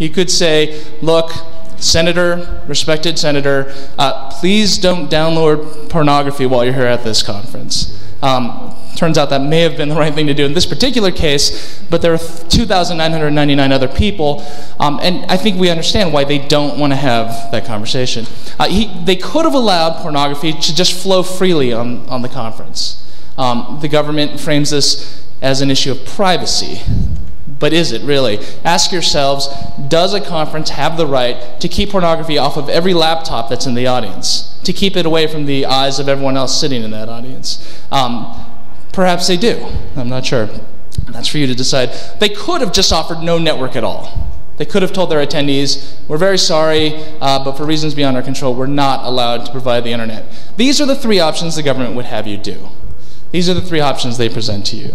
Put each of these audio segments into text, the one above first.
He could say, look, Senator, respected Senator, please don't download pornography while you're here at this conference. Turns out that may have been the right thing to do in this particular case, but there are 2,999 other people, and I think we understand why they don't want to have that conversation. They could have allowed pornography to just flow freely on the conference. The government frames this as an issue of privacy. But is it really? Ask yourselves, does a conference have the right to keep pornography off of every laptop that's in the audience? To keep it away from the eyes of everyone else sitting in that audience? Perhaps they do. I'm not sure. That's for you to decide. They could have just offered no network at all. They could have told their attendees, we're very sorry, but for reasons beyond our control, we're not allowed to provide the internet. These are the three options the government would have you do. These are the three options they present to you.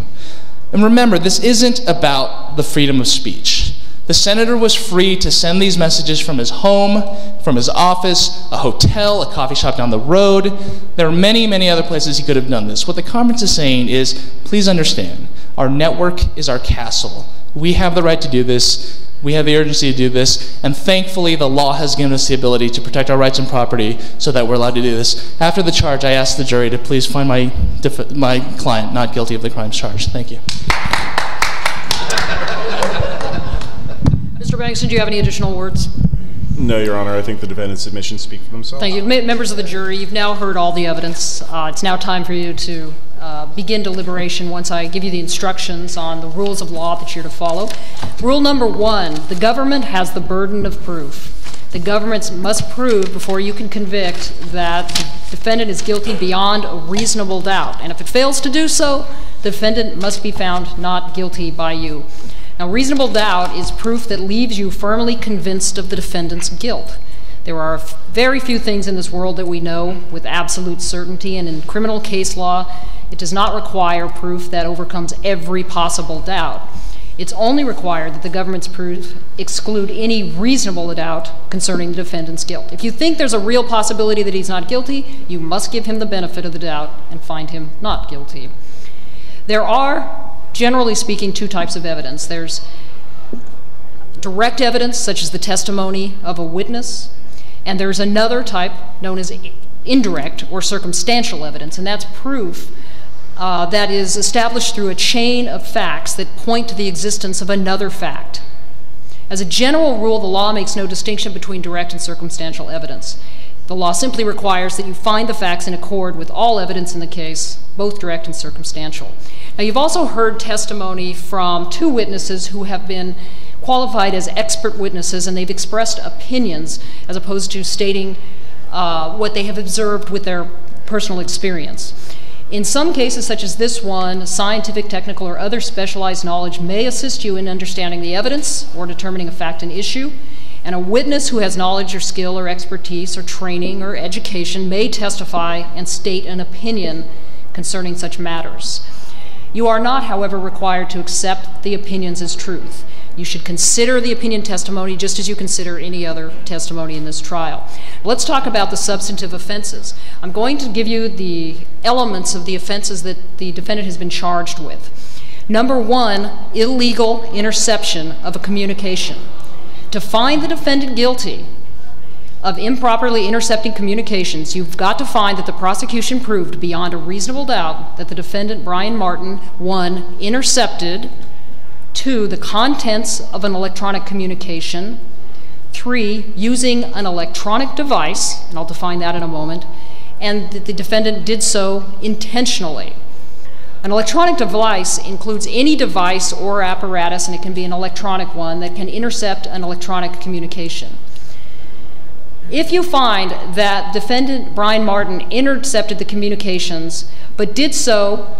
And remember, this isn't about the freedom of speech. The senator was free to send these messages from his home, from his office, a hotel, a coffee shop down the road. There are many, many other places he could have done this. What the conference is saying is, please understand, our network is our castle. We have the right to do this. We have the urgency to do this, and thankfully the law has given us the ability to protect our rights and property so that we're allowed to do this. After the charge, I ask the jury to please find my client not guilty of the crimes charged. Thank you. Mr. Bankston, do you have any additional words? No, Your Honor. I think the defendant's submissions speak for themselves. Thank you. Members of the jury, you've now heard all the evidence. It's now time for you to begin deliberation once I give you the instructions on the rules of law that you're to follow. Rule number 1, the government has the burden of proof. The government must prove before you can convict that the defendant is guilty beyond a reasonable doubt. And if it fails to do so, the defendant must be found not guilty by you. Now, reasonable doubt is proof that leaves you firmly convinced of the defendant's guilt. There are very few things in this world that we know with absolute certainty, and in criminal case law, it does not require proof that overcomes every possible doubt. It's only required that the government's proof exclude any reasonable doubt concerning the defendant's guilt. If you think there's a real possibility that he's not guilty, you must give him the benefit of the doubt and find him not guilty. There are, generally speaking, two types of evidence. There's direct evidence, such as the testimony of a witness, and there's another type known as indirect or circumstantial evidence, and that's proof that is established through a chain of facts that point to the existence of another fact. As a general rule, the law makes no distinction between direct and circumstantial evidence. The law simply requires that you find the facts in accord with all evidence in the case, both direct and circumstantial. Now, you've also heard testimony from two witnesses who have been qualified as expert witnesses, and they've expressed opinions as opposed to stating what they have observed with their personal experience. In some cases, such as this one, scientific, technical, or other specialized knowledge may assist you in understanding the evidence or determining a fact and issue, and a witness who has knowledge or skill or expertise or training or education may testify and state an opinion concerning such matters. You are not, however, required to accept the opinions as truth. You should consider the opinion testimony just as you consider any other testimony in this trial. Let's talk about the substantive offenses. I'm going to give you the elements of the offenses that the defendant has been charged with. Number 1, illegal interception of a communication. To find the defendant guilty of improperly intercepting communications, you've got to find that the prosecution proved beyond a reasonable doubt that the defendant, Brian Martin, 1, intercepted, 2, the contents of an electronic communication, 3, using an electronic device, and I'll define that in a moment, and that the defendant did so intentionally. An electronic device includes any device or apparatus, and it can be an electronic one, that can intercept an electronic communication. If you find that defendant Brian Martin intercepted the communications, but did so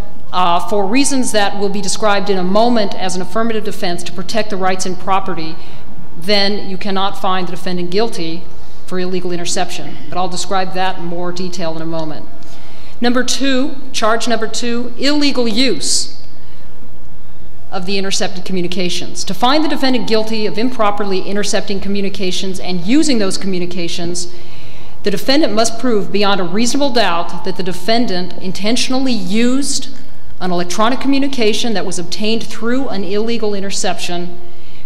for reasons that will be described in a moment as an affirmative defense to protect the rights and property, then you cannot find the defendant guilty for illegal interception. But I'll describe that in more detail in a moment. Number 2, charge number 2, illegal use of the intercepted communications. To find the defendant guilty of improperly intercepting communications and using those communications, the defendant must prove beyond a reasonable doubt that the defendant intentionally used an electronic communication that was obtained through an illegal interception,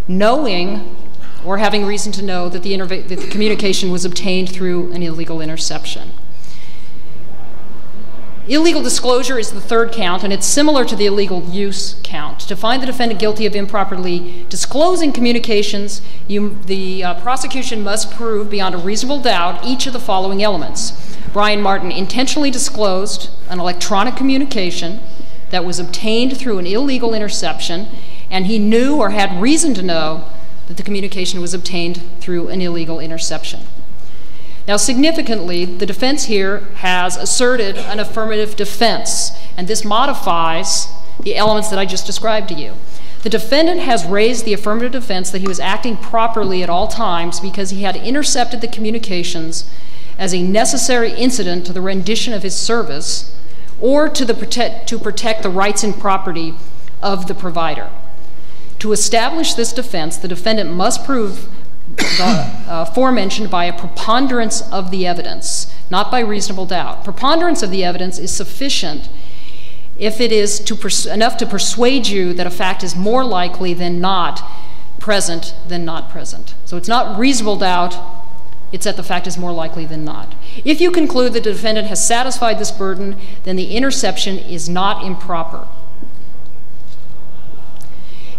knowing or having reason to know that the communication was obtained through an illegal interception. Illegal disclosure is the third count, and it's similar to the illegal use count. To find the defendant guilty of improperly disclosing communications, the prosecution must prove beyond a reasonable doubt each of the following elements. Brian Martin intentionally disclosed an electronic communication that was obtained through an illegal interception, and he knew or had reason to know that the communication was obtained through an illegal interception. Now, significantly, the defense here has asserted an affirmative defense, and this modifies the elements that I just described to you. The defendant has raised the affirmative defense that he was acting properly at all times because he had intercepted the communications as a necessary incident to the rendition of his service or to protect the rights and property of the provider. To establish this defense, the defendant must prove the aforementioned by a preponderance of the evidence, not by reasonable doubt. Preponderance of the evidence is sufficient if it is enough to persuade you that a fact is more likely than not present than not present. So it's not reasonable doubt, it's that the fact is more likely than not. If you conclude that the defendant has satisfied this burden, then the interception is not improper.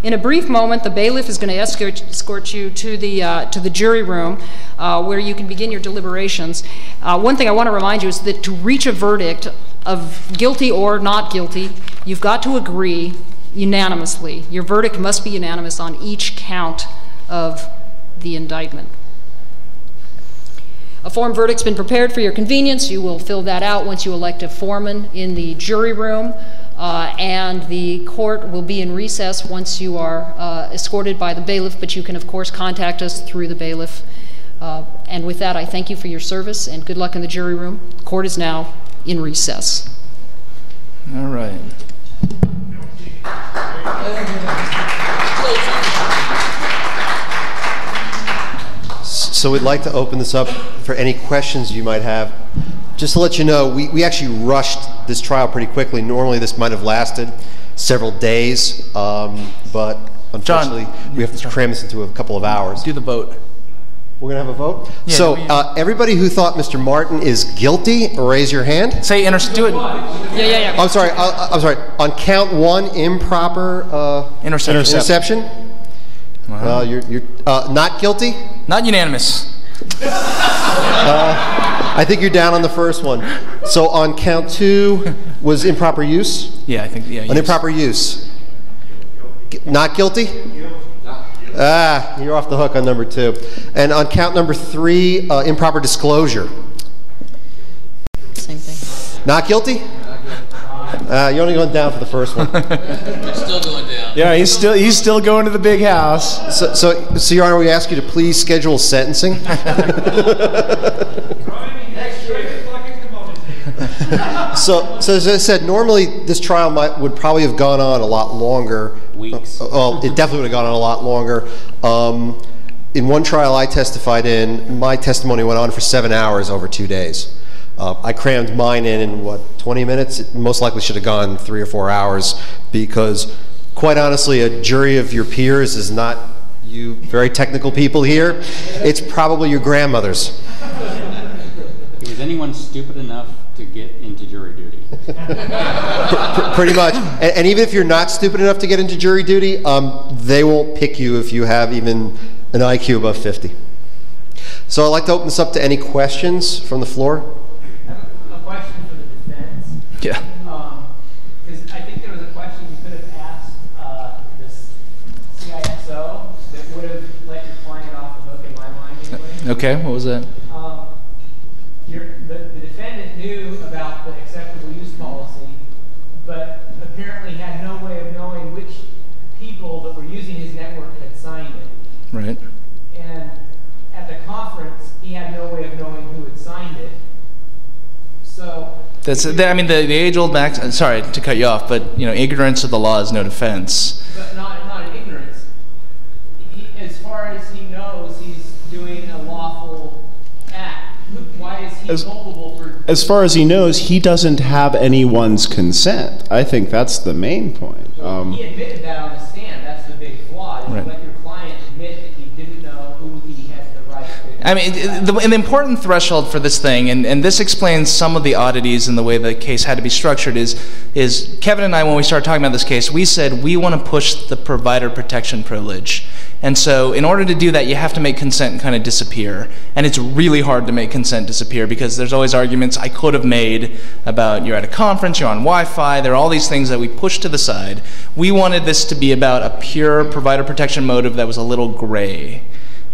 In a brief moment, the bailiff is going to escort you to the jury room where you can begin your deliberations. One thing I want to remind you is that to reach a verdict of guilty or not guilty, you've got to agree unanimously. Your verdict must be unanimous on each count of the indictment. A form verdict's been prepared for your convenience. You will fill that out once you elect a foreman in the jury room. And the court will be in recess once you are escorted by the bailiff, but you can, of course, contact us through the bailiff. And with that, I thank you for your service and good luck in the jury room. The court is now in recess. All right. So we'd like to open this up for any questions you might have. Just to let you know, we actually rushed this trial pretty quickly. Normally this might have lasted several days, but unfortunately we have to cram this into a couple of hours. Do the vote. We're going to have a vote? Yeah, so everybody who thought Mr. Martin is guilty, raise your hand. Say do it. Yeah. I'm sorry. I'm sorry. On count one, improper interception. Wow. You're not guilty? Not unanimous. I think you're down on the first one. So on count two was improper use? Yeah, I think, yeah. On improper use. Not guilty? You're off the hook on number two. And on count number three, improper disclosure. Same thing. Not guilty? You're only going down for the first one. Still going down. Yeah, he's still going to the big house. So Your Honor, we ask you to please schedule sentencing. So as I said, normally this trial would probably have gone on a lot longer. Weeks. Well, it definitely would have gone on a lot longer. In one trial I testified in, my testimony went on for 7 hours over 2 days. I crammed mine in what, 20 minutes? It most likely should have gone 3 or 4 hours because, quite honestly, a jury of your peers is not you very technical people here. It's probably your grandmothers. Was anyone stupid enough to get into jury duty? Pretty much. And even if you're not stupid enough to get into jury duty, they won't pick you if you have even an IQ above 50. So I'd like to open this up to any questions from the floor. I have a question for the defense. Yeah. Because I think there was a question you could have asked this CISO that would have let your client off the hook in my mind anyway. Okay, what was that? The defendant knew about the acceptable use policy, but apparently had no way of knowing which people that were using his network had signed it. Right. And at the conference, he had no way of knowing who had signed it. So I mean, the age-old max. Sorry to cut you off, but ignorance of the law is no defense. But not ignorance. As far as he knows, he's doing a lawful act. Why is he culpable for? As far as he knows, he doesn't have anyone's consent. I think that's the main point. He admitted that on the stand. That's the big flaw. Is Right. let your client admit that he didn't know I mean, the important threshold for this thing, and this explains some of the oddities in the way the case had to be structured, is Kevin and I, when we started talking about this case, we said we want to push the provider protection privilege. And so in order to do that, you have to make consent kind of disappear. And it's really hard to make consent disappear because there's always arguments I could have made about you're at a conference, you're on Wi-Fi, there are all these things that we push to the side. We wanted this to be about a pure provider protection motive that was a little gray.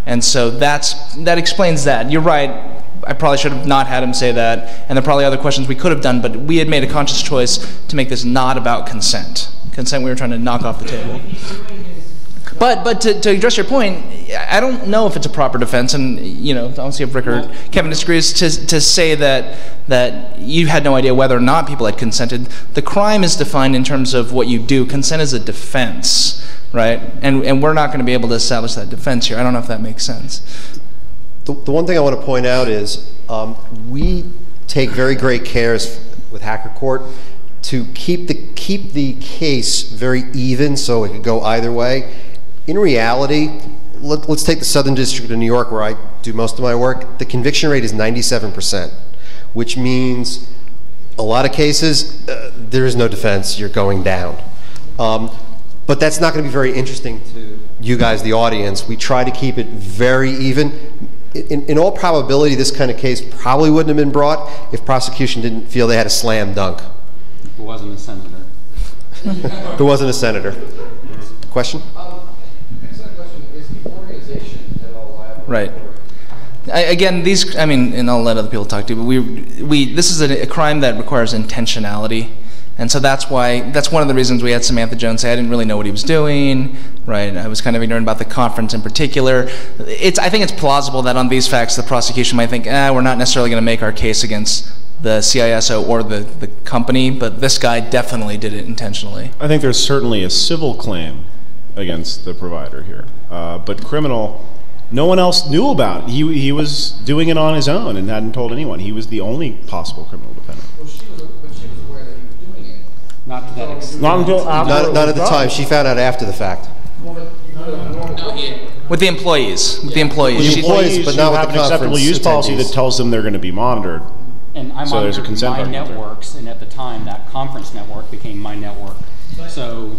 And so that explains that. You're right, I probably should have not had him say that, and there are probably other questions we could have done, but we had made a conscious choice to make this not about consent. Consent we were trying to knock off the table. But to address your point, I don't know if it's a proper defense, and I don't see if Rick or Kevin disagrees, to say that you had no idea whether or not people had consented. The crime is defined in terms of what you do. Consent is a defense, right? And we're not going to be able to establish that defense here. I don't know if that makes sense. The one thing I want to point out is we take very great cares with Hacker Court to keep the case very even so it could go either way. In reality, let's take the Southern District of New York where I do most of my work. The conviction rate is 97%, which means a lot of cases, there is no defense, you're going down. But that's not going to be very interesting to you guys, the audience. We try to keep it very even. In all probability, this kind of case probably wouldn't have been brought if prosecution didn't feel they had a slam dunk. It wasn't a senator. There wasn't a senator. Question? Right. Again, and I'll let other people talk too, but this is a crime that requires intentionality. And so that's one of the reasons we had Samantha Jones say I didn't really know what he was doing, right? I was kind of ignorant about the conference in particular. I think it's plausible that on these facts the prosecution might think, we're not necessarily going to make our case against the CISO or the company, but this guy definitely did it intentionally. I think there's certainly a civil claim against the provider here, but criminal, no one else knew about it. He was doing it on his own and hadn't told anyone. He was the only possible criminal defendant. Well, she was aware that he was doing it. Not to that extent. Not until after. Not at the time. She found out after the fact. With the employees. With the employees. The employees, but not with the acceptable use policy that tells them they're going to be monitored. And I monitored my networks, and at the time, that conference network became my network. But so,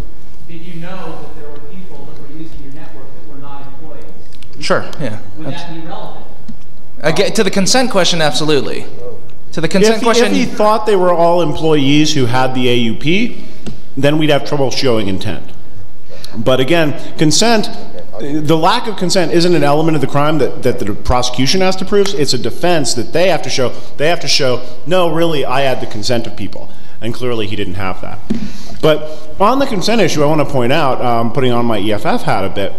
did you know that there were people that were using your network that were not employees? Sure, yeah. Would that be relevant? Again, to the consent question, absolutely. To the consent question. If he thought they were all employees who had the AUP, then we'd have trouble showing intent. But again, consent, the lack of consent isn't an element of the crime that the prosecution has to prove. It's a defense that they have to show. They have to show, no, really, I had the consent of people. And clearly he didn't have that. But on the consent issue, I want to point out, putting on my EFF hat a bit,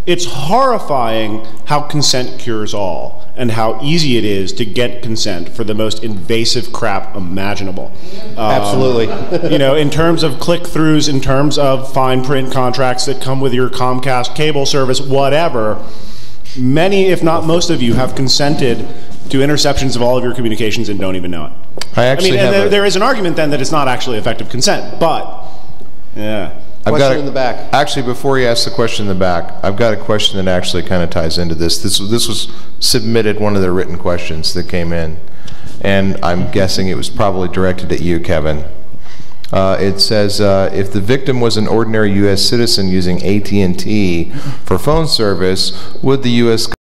it's horrifying how consent cures all and how easy it is to get consent for the most invasive crap imaginable. Absolutely. In terms of click-throughs, in terms of fine print contracts that come with your Comcast cable service, whatever, many, if not most of you, have consented to interceptions of all of your communications and don't even know it. There is an argument then that it's not actually effective consent, but, yeah. Question in the back. Actually, before you ask the question in the back, I've got a question that actually kind of ties into this. This was submitted, one of the written questions that came in, and I'm guessing it was probably directed at you, Kevin. It says, if the victim was an ordinary U.S. citizen using AT&T for phone service, would the U.S.